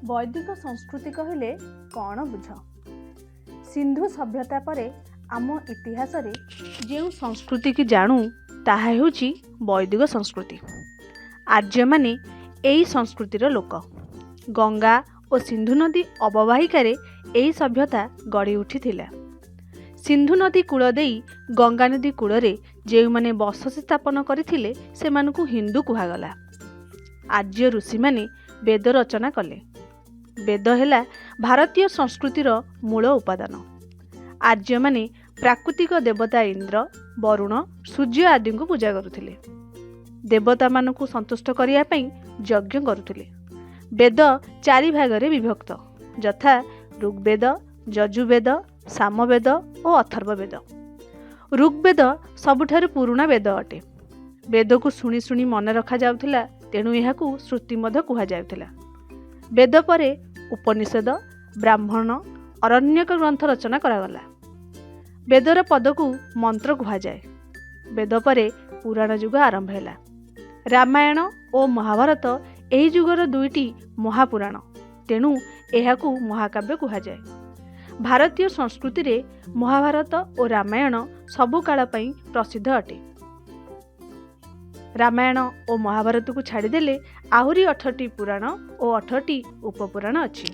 वैदिक संस्कृति कहले कौन बुझ? सिंधु सभ्यता परे आम इतिहास रे जो संस्कृति की जानू ताहा हेउची वैदिक संस्कृति। आर्य माने एई संस्कृतिर लोक। गंगा और सिंधु नदी अववाहिकार एई सभ्यता गढ़ी उठिथिला। सिंधु नदी कूल देई गंगा नदी कूल जो माने बसति स्थापन करथिले सेमानकु हिंदू कुहागला। आर्य ऋषि माने वेद रचना कले। वेद है भारतीय संस्कृतिर मूल उपादान। आर्य माने प्राकृतिक देवता इंद्र, वरुण, सूर्य आदि को पूजा करुथिले। देवता मानकु संतुष्ट करिया पई यज्ञ करुथिले। वेद चारि भागरे विभक्त यथा ऋग्वेद, यजुर्वेद, सामवेद और अथर्ववेद। ऋग्वेद सबुठारु पुराना वेद अटे। वेद को शुणी शुणी मन रखा जाउथिला, तेणु एहाकु श्रुति मध्य कुहा जाउथिला। वेद परे उपनिषद, ब्राह्मण, अरण्यक ग्रंथ रचना करागला। वेदर पद को मंत्र कुहाଯାଏ। वेद परे पुराण युग आरंभ है। रामायण और महाभारत एही युगर दुईटी महापुराण, तेणु एहाकु महाकाव्य कुहाଯାଏ। भारतीय संस्कृति रे महाभारत और रामायण सबु काल पई प्रसिद्ध अटे। रामायण और महाभारत को छाड़देले आहुरी 18टी पुराण और 18टी उपपुराण अछि।